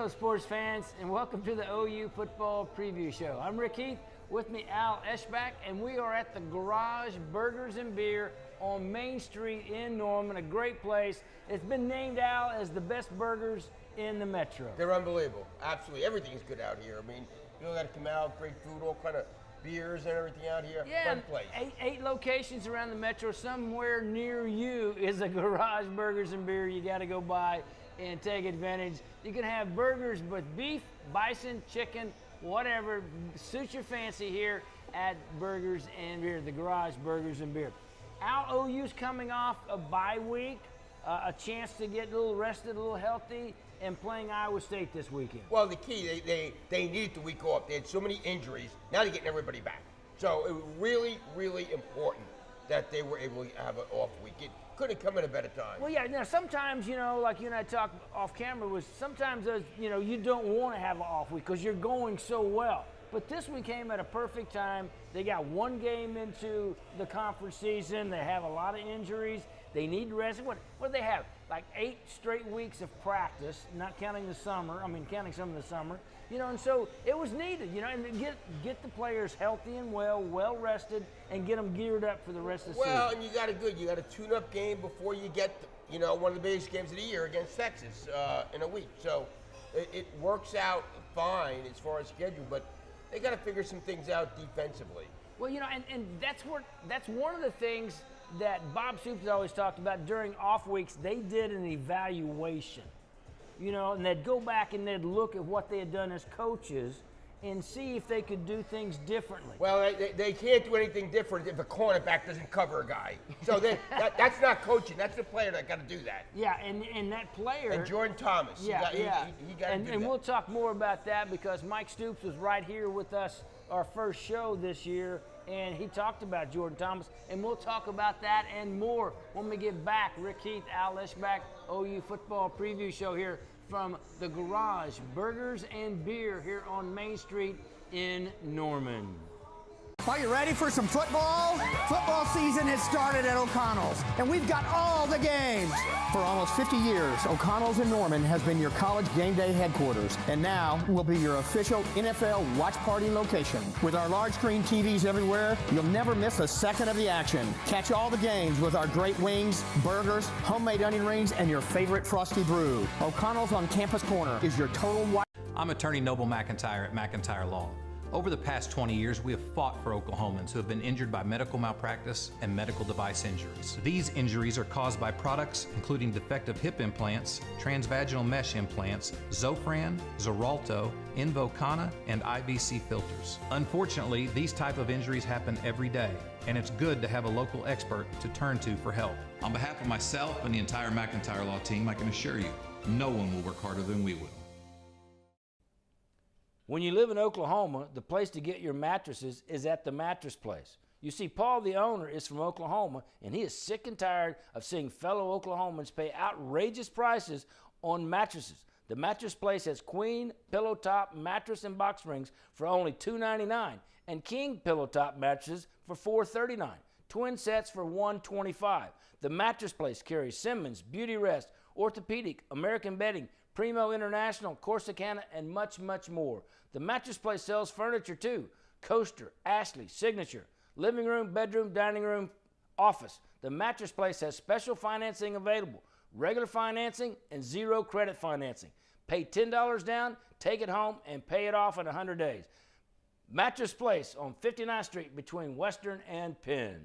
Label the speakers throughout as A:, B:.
A: Hello, sports fans, and welcome to the OU Football Preview Show. I'm Rick Heath, with me Al Eschbach, and we are at the Garage Burgers and Beer on Main Street in Norman, a great place. It's been named, Al, as the best burgers in the metro.
B: They're unbelievable. Absolutely. Everything is good out here. I mean, you got to come out, great food, all kind of beers and everything out here.
A: Yeah,
B: fun place.
A: Eight locations around the metro. Somewhere near you is a Garage Burgers and Beer you got to go by and take advantage. You can have burgers with beef, bison, chicken, whatever suits your fancy here at Burgers and Beer, the Garage Burgers and Beer. Al, OU's coming off a bye week, a chance to get a little rested, a little healthy, and playing Iowa State this weekend.
B: Well, the key, they needed the week off. They had so many injuries. Now they're getting everybody back. So it was really, really important that they were able to have an off week. It couldn't come at a better time.
A: Well, yeah, now sometimes, you know, like you and I talked off camera, was sometimes, you know, you don't want to have an off week because you're going so well. But this week came at a perfect time. They got one game into the conference season. They have a lot of injuries. They need rest. What do they have? Like 8 straight weeks of practice, not counting the summer. I mean, counting some of the summer. You know, and so it was needed, you know, and get the players healthy and well rested, and get them geared up for the rest of the season.
B: Well, and you got a tune-up game before you get, you know, one of the biggest games of the year against Texas in a week. So it works out fine as far as schedule, but they got to figure some things out defensively.
A: Well, you know, and that's one of the things that Bob Stoops has always talked about during off weeks. They did an evaluation, you know, and they'd go back and they'd look at what they had done as coaches and see if they could do things differently.
B: Well, they can't do anything different if a cornerback doesn't cover a guy. So that's not coaching. That's the player that got to do that.
A: Yeah, and that player.
B: And Jordan Thomas.
A: Yeah,
B: he got to do that.
A: And we'll talk more about that because Mike Stoops was right here with us our first show this year, and he talked about Jordan Thomas, and we'll talk about that and more when we get back. Rick Heath, Al Eschbach, OU Football Preview Show here from the Garage Burgers and Beer here on Main Street in Norman.
C: Are you ready for some football? Football season has started at O'Connell's, and we've got all the games. For almost 50 years, O'Connell's in Norman has been your college game day headquarters, and now will be your official NFL watch party location. With our large screen TVs everywhere, you'll never miss a second of the action. Catch all the games with our great wings, burgers, homemade onion rings, and your favorite frosty brew. O'Connell's on Campus Corner is your total watch.
D: I'm attorney Noble McIntyre at McIntyre Law. Over the past 20 years, we have fought for Oklahomans who have been injured by medical malpractice and medical device injuries. These injuries are caused by products including defective hip implants, transvaginal mesh implants, Zofran, Xarelto, Invocana, and IBC filters. Unfortunately, these type of injuries happen every day, and it's good to have a local expert to turn to for help. On behalf of myself and the entire McIntyre Law team, I can assure you, no one will work harder than we will.
A: When you live in Oklahoma, the place to get your mattresses is at the Mattress Place. You see, Paul, the owner, is from Oklahoma, and he is sick and tired of seeing fellow Oklahomans pay outrageous prices on mattresses. The Mattress Place has queen, pillow top, mattress, and box springs for only $2.99, and king pillow top mattresses for $4.39. Twin sets for $125. The Mattress Place carries Simmons, Beauty Rest, Orthopedic, American Bedding, Primo International, Corsicana, and much, much more. The Mattress Place sells furniture too. Coaster, Ashley, Signature, living room, bedroom, dining room, office. The Mattress Place has special financing available, regular financing and zero credit financing. Pay $10 down, take it home, and pay it off in 100 days. Mattress Place on 59th Street between Western and Penn.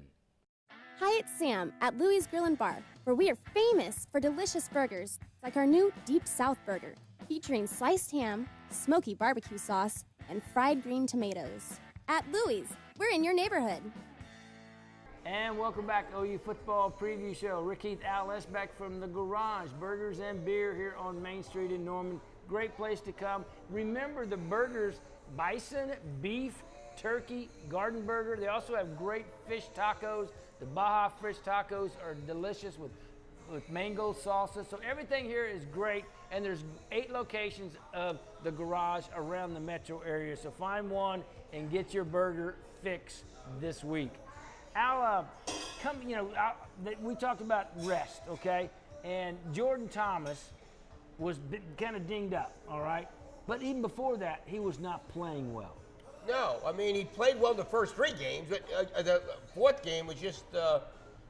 E: Hi, it's Sam at Louie's Grill and Bar, where we are famous for delicious burgers, like our new Deep South Burger, featuring sliced ham, smoky barbecue sauce, and fried green tomatoes. At Louie's, we're in your neighborhood.
A: And welcome back, OU Football Preview Show. Rick Heath, Al Eschbach from the Garage Burgers and Beer here on Main Street in Norman. Great place to come. Remember the burgers, bison, beef, turkey, garden burger. They also have great fish tacos. The Baja fish tacos are delicious with mango salsa. So everything here is great, and there's 8 locations of the Garage around the metro area. So find one and get your burger fix this week. Al, we talked about rest, okay? And Jordan Thomas was kind of dinged up, all right? But even before that, he was not playing well.
B: No, I mean, he played well the first 3 games, but the 4th game was just,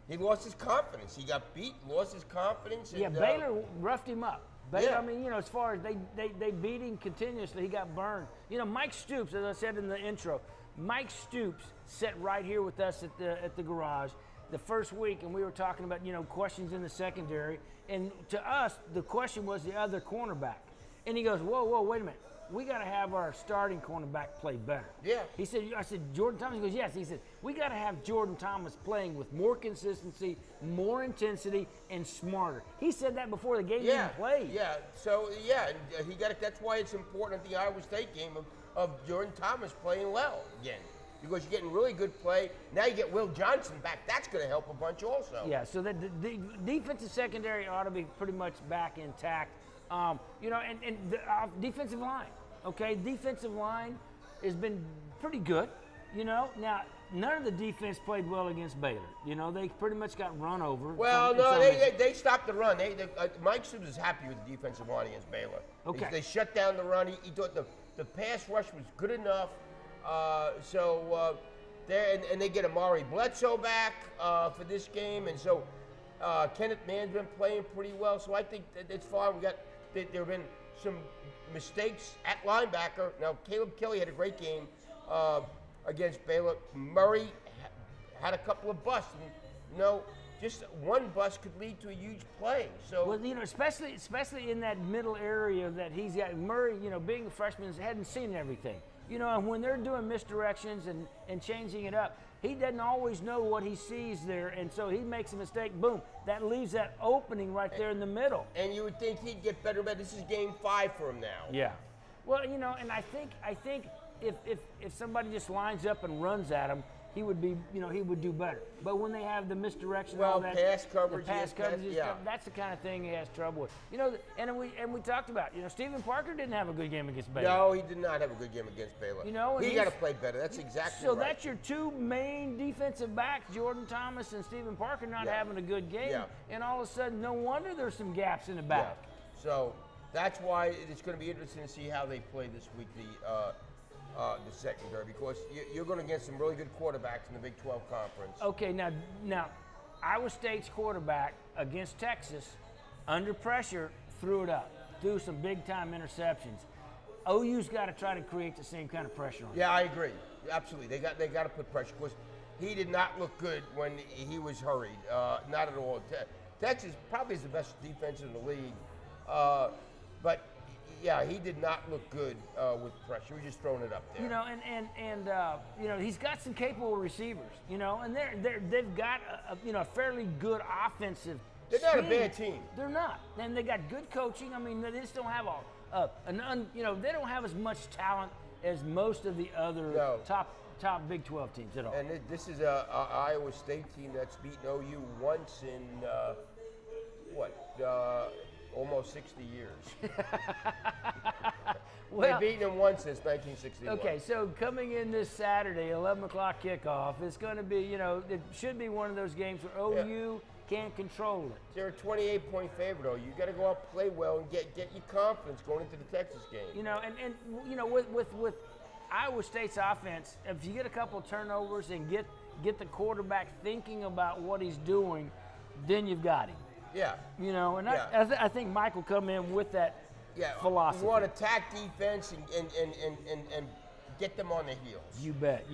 B: he lost his confidence. He got beat, lost his confidence. And,
A: Yeah, Baylor roughed him up. Baylor,
B: Yeah.
A: I mean, as far as they beat him continuously, he got burned. Mike Stoops, as I said in the intro, Mike Stoops sat right here with us at the garage the first week, and we were talking about, questions in the secondary. And to us, the question was the other cornerback. And he goes, whoa, wait a minute. We got to have our starting cornerback play better.
B: Yeah.
A: He said, I said, Jordan Thomas? He goes, yes. He said, we got to have Jordan Thomas playing with more consistency, more intensity, and smarter. He said that before the game even played.
B: Yeah, so, and he got it. That's why it's important at the Iowa State game of Jordan Thomas playing well again. Because you're getting really good play. Now you get Will Johnson back. That's going to help a bunch also.
A: Yeah, so the defensive secondary ought to be pretty much back intact. And the defensive line, okay? Defensive line has been pretty good, Now, none of the defense played well against Baylor. They pretty much got run over.
B: Well, they stopped the run. Mike Stoops is happy with the defensive line against Baylor.
A: Okay.
B: They shut down the run. He thought the pass rush was good enough. They get Amari Bledsoe back for this game. And so Kenneth Mann's been playing pretty well. So I think it's fine. There have been some mistakes at linebacker. Now, Caleb Kelly had a great game against Baylor. Murray had a couple of busts. And, just one bust could lead to a huge play. So,
A: well, especially in that middle area that he's got. Murray, being a freshman, hadn't seen everything. And when they're doing misdirections and changing it up, he doesn't always know what he sees there, and so he makes a mistake. Boom! That leaves that opening right there in the middle.
B: And you would think he'd get better, but this is game 5 for him now.
A: Yeah. Well, and I think if somebody just lines up and runs at him, he would be, he would do better. But when they have the misdirection, all that,
B: pass coverage,
A: that's the kind of thing he has trouble with. And we talked about, Stephen Parker didn't have a good game against Baylor.
B: No, he did not have a good game against Baylor.
A: And
B: he got to play better. That's exactly right.
A: So that's your 2 main defensive backs, Jordan Thomas and Stephen Parker, not having a good game. Yeah. And all of a sudden, no wonder there's some gaps in the back.
B: Yeah. So that's why it's going to be interesting to see how they play this week, the secondary, because you're going to get some really good quarterbacks in the Big 12 Conference.
A: Okay, now, Iowa State's quarterback against Texas, under pressure, threw it up, threw some big-time interceptions. OU's got to try to create the same kind of pressure on him.
B: Yeah, I agree. Absolutely, they got to put pressure, because he did not look good when he was hurried. Not at all. Texas probably is the best defense in the league, but. Yeah, he did not look good with pressure. He was just throwing it up there.
A: And he's got some capable receivers. And they've got a fairly good offensive.
B: They're not a bad team.
A: They're not, and they got good coaching. I mean, they just don't have they don't have as much talent as most of the other top Big 12 teams at all.
B: And this is a Iowa State team that's beaten OU once in almost 60 years. They've beaten them once since 1961.
A: Okay, so coming in this Saturday, 11 o'clock kickoff, it's going to be, it should be one of those games where OU can't control it.
B: They're a 28-point favorite, though. You got to go out, play well, and get your confidence going into the Texas game.
A: With Iowa State's offense, if you get a couple of turnovers and get the quarterback thinking about what he's doing, then you've got him.
B: Yeah.
A: I think Mike will come in with that philosophy.
B: You want to attack defense and get them on the heels.
A: You bet.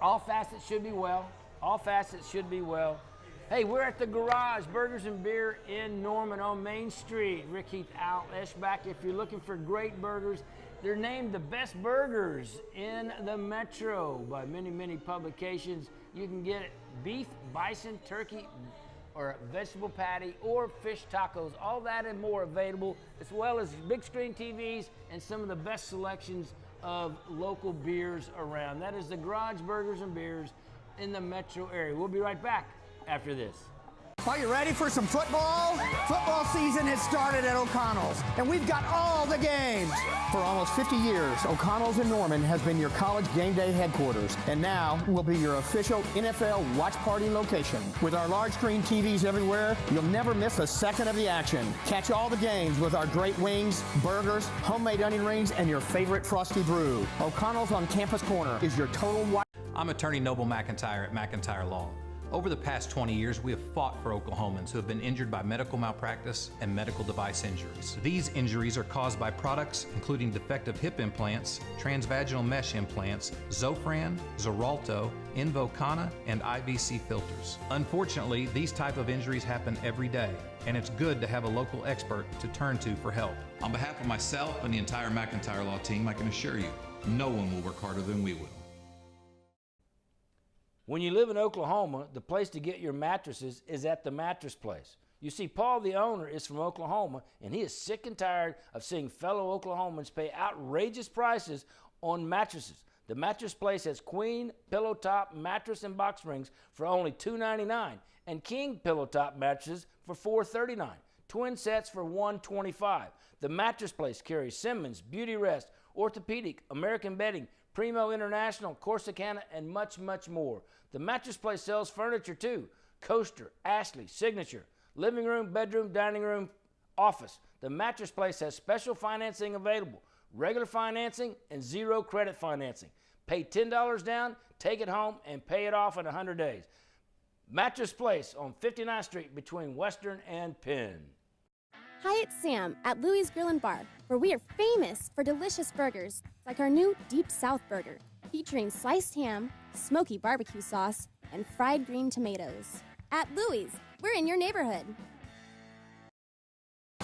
A: All facets should be well. All facets should be well. Hey, we're at the Garage, Burgers and Beer in Norman on Main Street. Rick Heath, Al Eschbach. If you're looking for great burgers, they're named the best burgers in the Metro by many, many publications. You can get beef, bison, turkey, or vegetable patty, or fish tacos. All that and more available, as well as big screen TVs and some of the best selections of local beers around. That is the Garage Burgers and Beers in the Metro area. We'll be right back after this.
C: Are you ready for some football? Football season has started at O'Connell's, and we've got all the games. For almost 50 years, O'Connell's in Norman has been your college game day headquarters, and now will be your official NFL watch party location. With our large screen TVs everywhere, you'll never miss a second of the action. Catch all the games with our great wings, burgers, homemade onion rings, and your favorite frosty brew. O'Connell's on Campus Corner is your total watch.
D: I'm attorney Noble McIntyre at McIntyre Law. Over the past 20 years, we have fought for Oklahomans who have been injured by medical malpractice and medical device injuries. These injuries are caused by products including defective hip implants, transvaginal mesh implants, Zofran, Xarelto, Invokana, and IVC filters. Unfortunately, these type of injuries happen every day, and it's good to have a local expert to turn to for help. On behalf of myself and the entire McIntyre Law team, I can assure you, no one will work harder than we will.
A: When you live in Oklahoma, the place to get your mattresses is at the mattress place. You see, Paul, the owner, is from Oklahoma, and he is sick and tired of seeing fellow Oklahomans pay outrageous prices on mattresses. The mattress place has queen, pillow top, mattress, and box springs for only $2.99, and king pillow top mattresses for $4.39. Twin sets for $125. The mattress place carries Simmons, Beauty Rest, Orthopedic, American Bedding, Primo International, Corsicana, and much, much more. The mattress place sells furniture too. Coaster, Ashley, Signature, living room, bedroom, dining room, office. The mattress place has special financing available. Regular financing and zero credit financing. Pay $10 down, take it home, and pay it off in 100 days. Mattress Place on 59th Street between Western and Penn.
E: Hi, it's Sam at Louie's Grill and Bar, where we are famous for delicious burgers like our new Deep South Burger, featuring sliced ham, smoky barbecue sauce, and fried green tomatoes. At Louie's, we're in your neighborhood.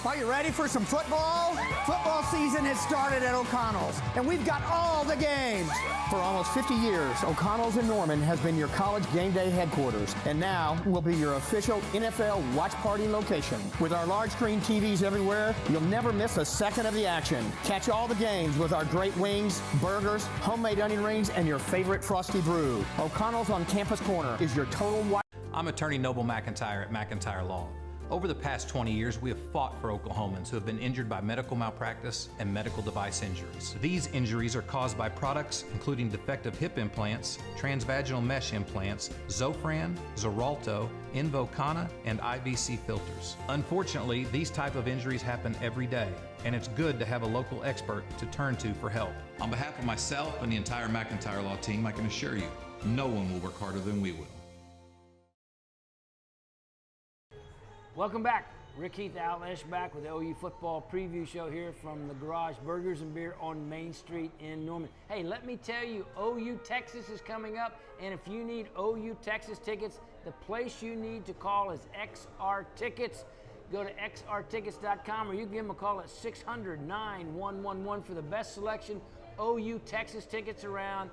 C: Are you ready for some football? Football season has started at O'Connell's, and we've got all the games. For almost 50 years, O'Connell's in Norman has been your college game day headquarters, and now will be your official NFL watch party location. With our large screen TVs everywhere, you'll never miss a second of the action. Catch all the games with our great wings, burgers, homemade onion rings, and your favorite frosty brew. O'Connell's on Campus Corner is your total watch.
D: I'm attorney Noble McIntyre at McIntyre Law. Over the past 20 years, we have fought for Oklahomans who have been injured by medical malpractice and medical device injuries. These injuries are caused by products including defective hip implants, transvaginal mesh implants, Zofran, Xarelto, Invokana, and IVC filters. Unfortunately, these type of injuries happen every day, and it's good to have a local expert to turn to for help. On behalf of myself and the entire McIntyre Law team, I can assure you, no one will work harder than we will.
A: Welcome back. Rick Heath, Al Eschbach with the OU football preview show here from the Garage Burgers and Beer on Main Street in Norman. Hey, let me tell you, OU Texas is coming up, and if you need OU Texas tickets, the place you need to call is XR Tickets. Go to xrtickets.com, or you can give them a call at 600-9111 for the best selection OU Texas tickets around.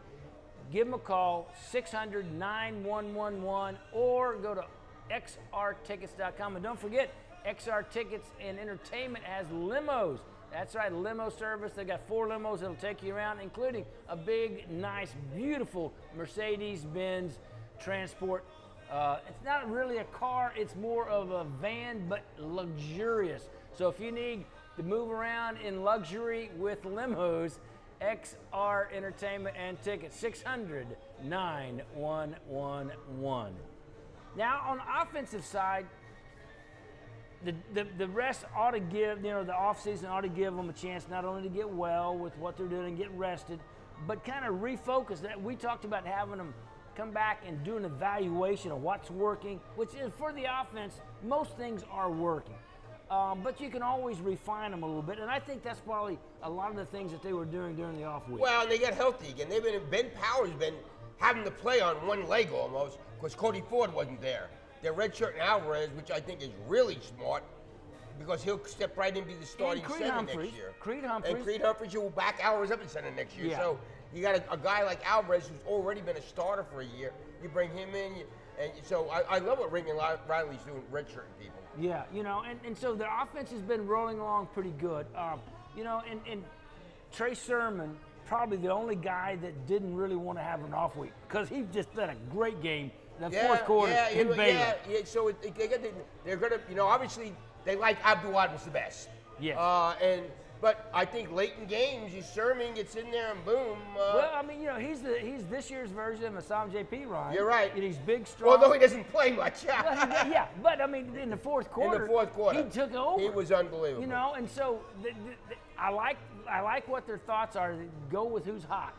A: Give them a call, 600-9111, or go to xrtickets.com. And don't forget, XR Tickets and Entertainment has limos. That's right, limo service. They've got 4 limos that'll take you around, including a big, nice, beautiful Mercedes-Benz Transport. It's not really a car, it's more of a van, but luxurious. So if you need to move around in luxury with limos, XR Entertainment and Tickets, 600-9111. Now, on the offensive side, the rest ought to give, the offseason ought to give them a chance not only to get well with what they're doing and get rested, but kind of refocus. That we talked about having them come back and do an evaluation of what's working, which is for the offense, most things are working. But you can always refine them a little bit, and I think that's probably a lot of the things that they were doing during the off week.
B: Well, and they got healthy again. Ben Powers been having to play on one leg almost because Cody Ford wasn't there. They're redshirting Alvarez, which I think is really smart because he'll step right into the starting center next year.
A: Creed Humphreys.
B: And Creed Humphreys, will back Alvarez up in center next year.
A: Yeah.
B: So you got a guy like Alvarez who's already been a starter for a year. You bring him in, and so I love what Ringan Riley's doing, redshirting people.
A: Yeah, and so their offense has been rolling along pretty good. And Trey Sermon, probably the only guy that didn't really want to have an off week because he just did a great game the fourth quarter in Baylor.
B: So they're going to, obviously they like Abdul was the best.
A: Yes.
B: But I think late in games, Sermon gets in there and boom.
A: Well, I mean, he's this year's version of Assam J.P. Ryan.
B: You're right.
A: And he's big, strong.
B: Although he doesn't play much.
A: Yeah, but I mean, in the fourth quarter, he took over.
B: He was unbelievable.
A: And so I like what their thoughts are. Go with who's hot.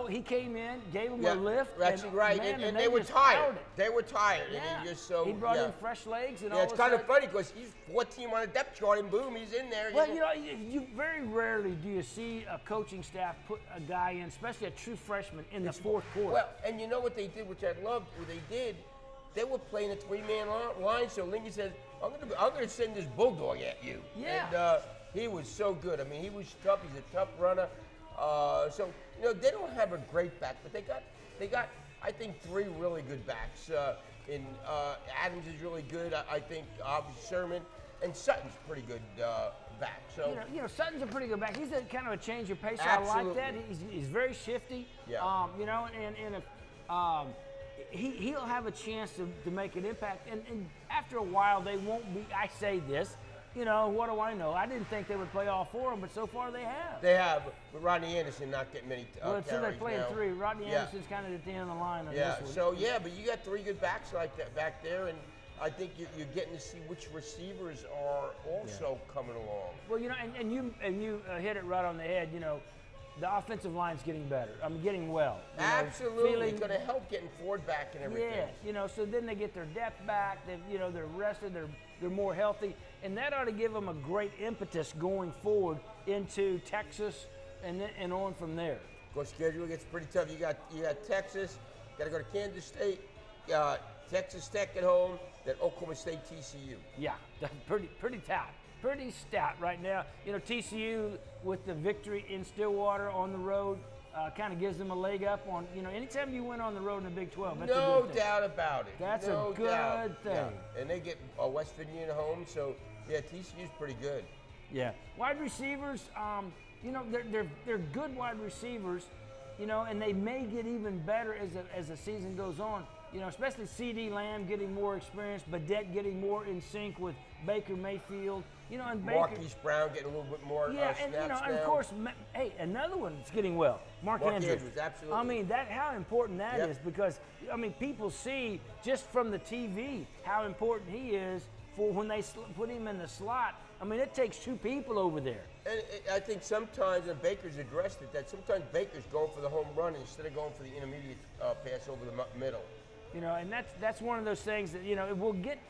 A: He came in, gave them a lift.
B: That's right. And they were tired. They were tired.
A: Yeah.
B: And
A: he brought in fresh legs. And
B: it's kind of funny because he's 14 on a depth chart and boom, he's in there.
A: Well, you very rarely do you see a coaching staff put a guy in, especially a true freshman, in the fourth quarter.
B: Well, and you know what they did, which I loved, what they did, they were playing a three-man line, so Lingy said, I'm going to send this bulldog at you.
A: Yeah.
B: And he was so good. I mean, he was tough. He's a tough runner. So they don't have a great back, but they got I think three really good backs. Adams is really good. I think Sermon and Sutton's pretty good back. So
A: Sutton's a pretty good back. He's kind of a change of pace.
B: Absolutely.
A: I like that. He's very shifty.
B: Yeah.
A: And if he'll have a chance to make an impact. And after a while, they won't be. I say this. What do I know? I didn't think they would play all four of them, but so far they have.
B: They have, but Rodney Anderson not getting many carries
A: so they're playing
B: now.
A: three. Rodney Anderson's kind of at the end of the line on this one.
B: So but you got three good backs like that back there, and I think you're getting to see which receivers are also coming along.
A: Well, and you hit it right on the head. The offensive line's getting better. Getting well.
B: Absolutely, it's going to help getting Ford back and everything.
A: Yeah, so then they get their depth back. They're rested. They're more healthy, and that ought to give them a great impetus going forward into Texas and on from there.
B: Of course, schedule gets pretty tough. You got Texas. Got to go to Kansas State. Texas Tech at home. Then Oklahoma State, TCU.
A: Yeah, that's pretty tough. Pretty stout right now. TCU with the victory in Stillwater on the road kind of gives them a leg up on, anytime you win on the road in the Big 12, that's a good thing.
B: No doubt about it.
A: That's a good thing.
B: Yeah. And they get West Virginia at home, so TCU's pretty good.
A: Yeah. Wide receivers, they're good wide receivers, and they may get even better as the season goes on. Especially C.D. Lamb getting more experience, Badette getting more in sync with Baker Mayfield. And Baker.
B: Marquise Brown getting a little bit more snaps
A: and
B: now.
A: of course, another one that's getting well, Mark Andrews.
B: Absolutely.
A: How important that is because, people see just from the TV how important he is for when they put him in the slot. It takes two people over there.
B: And I think sometimes, and Baker's addressed it, that sometimes Baker's going for the home run instead of going for the intermediate pass over the middle.
A: And that's one of those things that, it will get.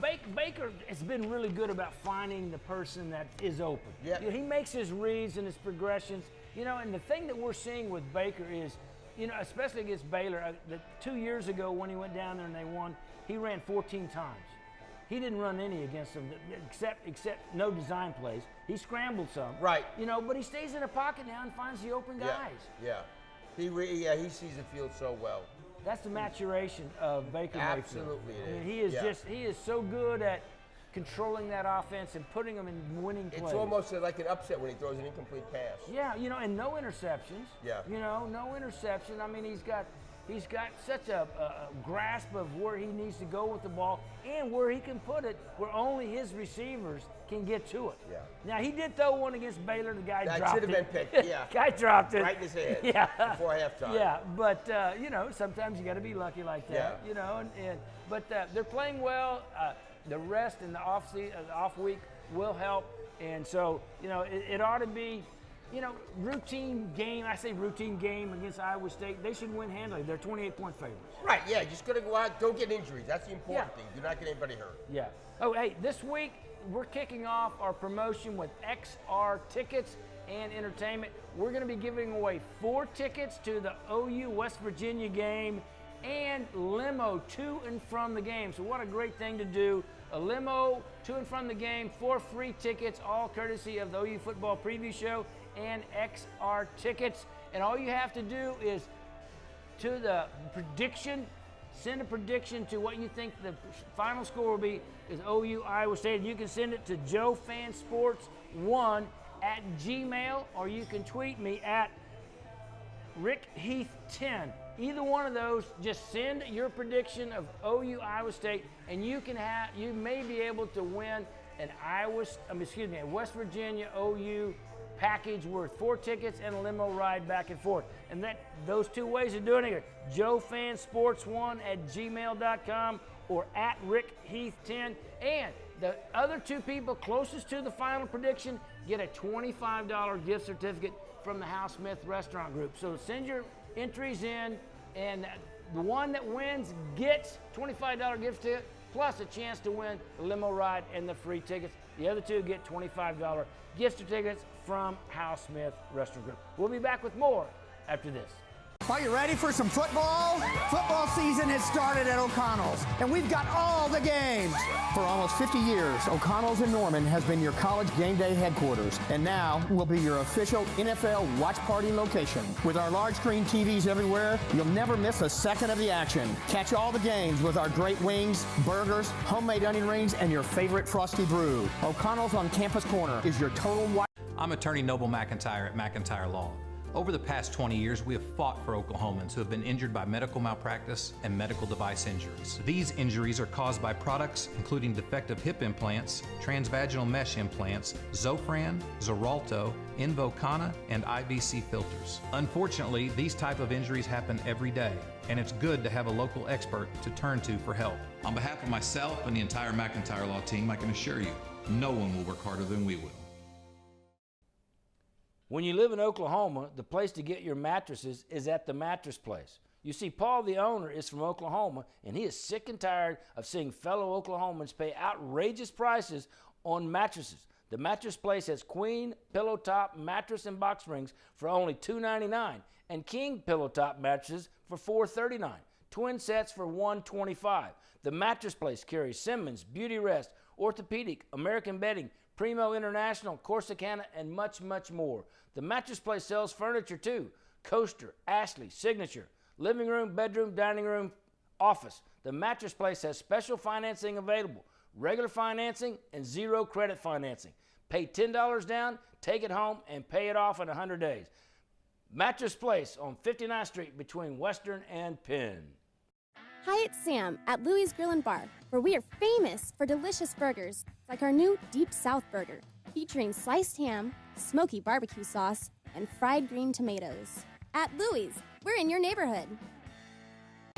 A: Baker has been really good about finding the person that is open.
B: Yeah.
A: He makes his reads and his progressions. And the thing that we're seeing with Baker is, especially against Baylor, 2 years ago when he went down there and they won, he ran 14 times. He didn't run any against them except no design plays. He scrambled some.
B: Right.
A: But he stays in the pocket now and finds the open guys.
B: Yeah. He sees the field so well.
A: That's the maturation of Baker Mayfield.
B: Absolutely,
A: he is so good at controlling that offense and putting them in winning plays.
B: It's almost like an upset when he throws an incomplete pass.
A: Yeah, and no interceptions.
B: Yeah.
A: No interception. He's got such a grasp of where he needs to go with the ball and where he can put it, where only his receivers can get to it.
B: Yeah.
A: Now, he did throw one against Baylor. The guy dropped it.
B: That should have been picked, yeah.
A: Guy dropped it.
B: Right in his head.
A: Yeah.
B: Before halftime.
A: Yeah, but, sometimes you got to be lucky like that.
B: Yeah.
A: But they're playing well. The rest in the off week will help. And so, it ought to be, routine game. I say routine game against Iowa State. They should win handily. They're 28-point favorites.
B: Right, yeah. Just got to go out. Don't get injuries. That's the important thing. Do not get anybody hurt.
A: Yeah. Oh, hey, this week we're kicking off our promotion with XR Tickets and Entertainment. We're going to be giving away 4 tickets to the OU West Virginia game and limo to and from the game. So what a great thing to do. A limo to and from the game, 4 free tickets, all courtesy of the OU Football Preview Show and XR Tickets. And all you have to do is to the prediction, send a prediction to what you think the final score will be is OU Iowa State. And you can send it to joefansports1@gmail.com, or you can tweet me at rickheath10. Either one of those, just send your prediction of OU Iowa State, and you may be able to win a West Virginia OU package worth 4 tickets and a limo ride back and forth. And those 2 ways of doing it are joefansports1@gmail.com or @RickHeath10. And the other 2 people closest to the final prediction get a $25 gift certificate from the House Smith Restaurant Group. So send your entries in, and the one that wins gets $25 gift ticket plus a chance to win the limo ride and the free tickets. The other 2 get $25 gift certificates from House Smith Restaurant Group. We'll be back with more after this.
C: Are you ready for some football? Football season has started at O'Connell's, and we've got all the games. For almost 50 years, O'Connell's in Norman has been your college game day headquarters, and now will be your official NFL watch party location. With our large screen TVs everywhere, you'll never miss a second of the action. Catch all the games with our great wings, burgers, homemade onion rings, and your favorite frosty brew. O'Connell's on Campus Corner is your total watch.
D: I'm attorney Noble McIntyre at McIntyre Law. Over the past 20 years, we have fought for Oklahomans who have been injured by medical malpractice and medical device injuries. These injuries are caused by products including defective hip implants, transvaginal mesh implants, Zofran, Xarelto, Invokana, and IVC filters. Unfortunately, these type of injuries happen every day, and it's good to have a local expert to turn to for help.
F: On behalf of myself and the entire McIntyre Law team, I can assure you, no one will work harder than we will.
A: When you live in Oklahoma, the place to get your mattresses is at the Mattress Place. You see, Paul, the owner, is from Oklahoma, and he is sick and tired of seeing fellow Oklahomans pay outrageous prices on mattresses. The Mattress Place has queen, pillow top, mattress, and box springs for only $2.99, and king pillow top mattresses for $4.39. Twin sets for $125. The Mattress Place carries Simmons, Beauty Rest, Orthopedic, American Bedding, Primo International, Corsicana, and much, much more. The Mattress Place sells furniture too. Coaster, Ashley, Signature, living room, bedroom, dining room, office. The Mattress Place has special financing available. Regular financing and 0 credit financing. Pay $10 down, take it home, and pay it off in 100 days. Mattress Place on 59th Street between Western and Penn.
E: Hi, it's Sam at Louie's Grill and Bar, where we are famous for delicious burgers like our new Deep South Burger, featuring sliced ham, smoky barbecue sauce, and fried green tomatoes. At Louie's, we're in your neighborhood.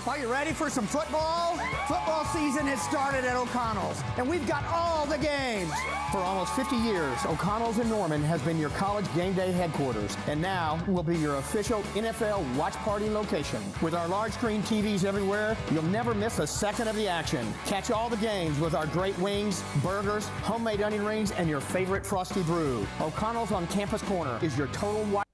C: Are you ready for some football? Football season has started at O'Connell's, and we've got all the games. For almost 50 years, O'Connell's in Norman has been your college game day headquarters, and now will be your official NFL watch party location. With our large screen TVs everywhere, you'll never miss a second of the action. Catch all the games with our great wings, burgers, homemade onion rings, and your favorite frosty brew. O'Connell's on Campus Corner is your total watch.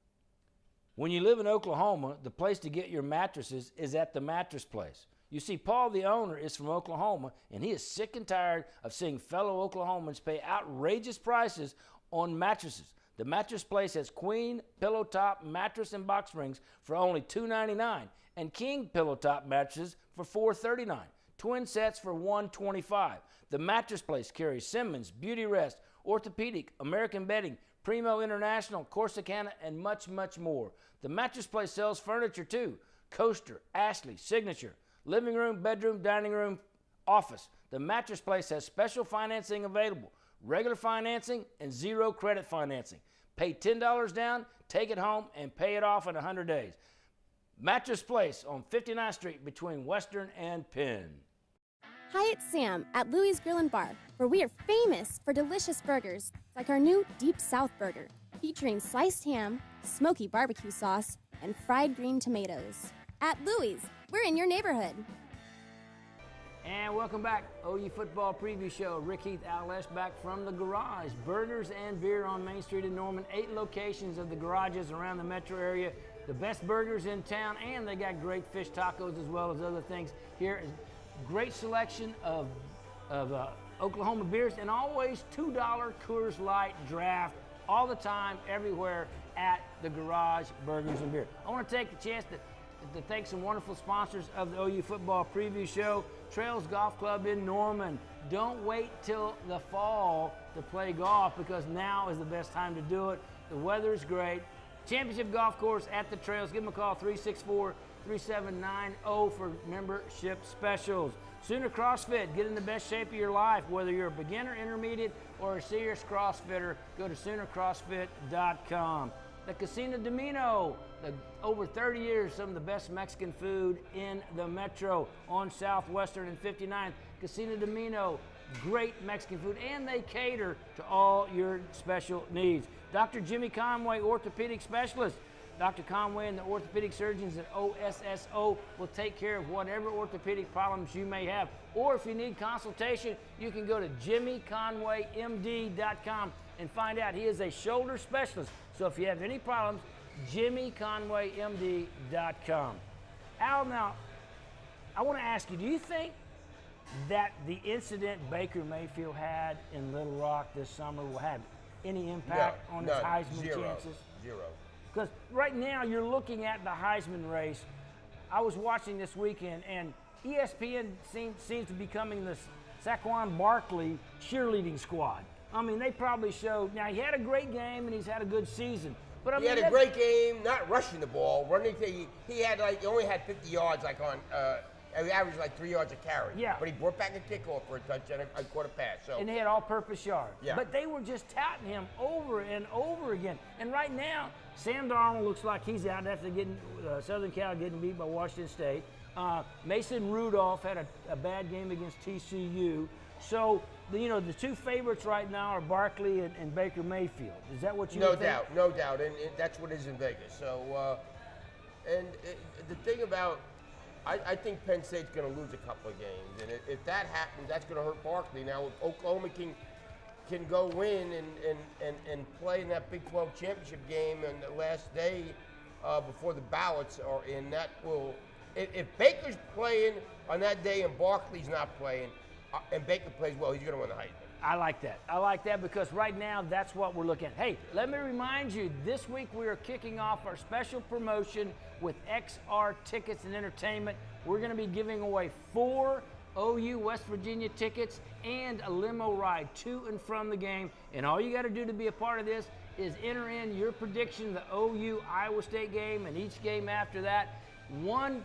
A: When you live in Oklahoma, the place to get your mattresses is at the Mattress Place. You see, Paul, the owner, is from Oklahoma, and he is sick and tired of seeing fellow Oklahomans pay outrageous prices on mattresses. The Mattress Place has queen, pillow top, mattress, and box springs for only $2.99, and king pillow top mattresses for $4.39. Twin sets for $125. The Mattress Place carries Simmons, Beauty Rest, Orthopedic, American Bedding, Primo International, Corsicana, and much, much more. The Mattress Place sells furniture too. Coaster, Ashley, Signature, living room, bedroom, dining room, office. The Mattress Place has special financing available. Regular financing and 0 credit financing. Pay $10 down, take it home, and pay it off in 100 days. Mattress Place on 59th Street between Western and Penn.
E: Hi, it's Sam at Louie's Grill and Bar, where we are famous for delicious burgers like our new Deep South Burger, featuring sliced ham, smoky barbecue sauce, and fried green tomatoes. At Louie's, we're in your neighborhood.
A: And welcome back, OU Football Preview Show. Rick Heath, Al Eschbach from the Garage. Burgers and beer on Main Street in Norman. 8 locations of the garages around the metro area. The best burgers in town, and they got great fish tacos as well as other things here. Great selection of Oklahoma beers, and always $2 Coors Light draft all the time, everywhere at the Garage Burgers and Beer. I want to take the chance to thank some wonderful sponsors of the OU Football Preview Show. Trails Golf Club in Norman. Don't wait till the fall to play golf, because now is the best time to do it. The weather is great. Championship Golf Course at the Trails. Give them a call, 3790 for membership specials. Sooner CrossFit, get in the best shape of your life. Whether you're a beginner, intermediate, or a serious CrossFitter, go to SoonerCrossFit.com. The Casino Domino, over 30 years, some of the best Mexican food in the metro on Southwestern and 59th. Casino Domino, great Mexican food, and they cater to all your special needs. Dr. Jimmy Conway, orthopedic specialist. Dr. Conway and the orthopedic surgeons at OSSO will take care of whatever orthopedic problems you may have. Or if you need consultation, you can go to jimmyconwaymd.com and find out. He is a shoulder specialist. So if you have any problems, jimmyconwaymd.com. Al, now, I want to ask you, do you think that the incident Baker Mayfield had in Little Rock this summer will have any impact on his Heisman chances?
B: Zero.
A: Because right now you're looking at the Heisman race. I was watching this weekend, and ESPN seems to be becoming the Saquon Barkley cheerleading squad. I mean, they probably showed. Now, he had a great game, and he's had a good season. But I mean,
B: he had a great game, not rushing the ball. He only had 50 yards, he averaged like 3 yards a carry.
A: Yeah.
B: But he brought back a kickoff for a touchdown and caught a pass. So.
A: And they had all-purpose yards.
B: Yeah.
A: But they were just touting him over and over again. And right now, Sam Darnold looks like he's out after getting Southern Cal getting beat by Washington State. Mason Rudolph had a bad game against TCU. So, the two favorites right now are Barkley and Baker Mayfield. Is that what you think?
B: No doubt. And that's what is in Vegas. So, the thing about, I think Penn State's going to lose a couple of games. And if that happens, that's going to hurt Barkley. Now, if Oklahoma can go win and play in that Big 12 championship game on the last day before the ballots are in, that will, if Baker's playing on that day and Barkley's not playing, and Baker plays well, he's going to win the Heisman.
A: I like that. I like that because right now that's what we're looking at. Hey, let me remind you, this week we are kicking off our special promotion with XR Tickets and Entertainment. We're going to be giving away 4 OU West Virginia tickets and a limo ride to and from the game. And all you got to do to be a part of this is enter in your prediction of the OU Iowa State game and each game after that. One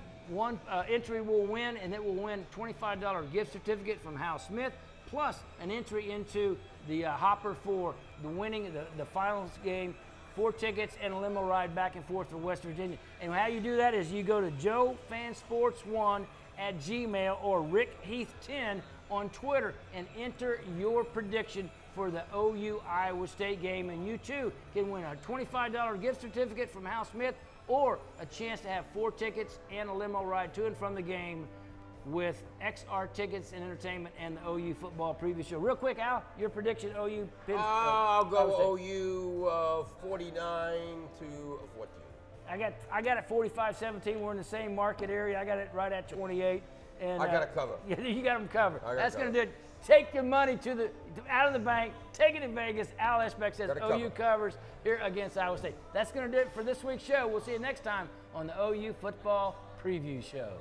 A: entry will win, and it will win $25 gift certificate from Hal Smith, plus an entry into the hopper for the winning the finals game, 4 tickets and a limo ride back and forth for West Virginia. And how you do that is you go to joefansports1@gmail or Rick Heath 10 on Twitter and enter your prediction for the OU Iowa State game, and you too can win a $25 gift certificate from Hal Smith or a chance to have 4 tickets and a limo ride to and from the game with XR Tickets and Entertainment and the OU football preview show. Real quick, Al, your prediction, OU?
B: I'll go OU 49-14.
A: I got it 45-17. We're in the same market area. I got it right at 28. And
B: I got it covered.
A: Yeah, you got them covered. That's going to do it. Take your money out of the bank. Take it in Vegas. Al Eschbach says OU covers here against Iowa State. That's going to do it for this week's show. We'll see you next time on the OU Football Preview Show.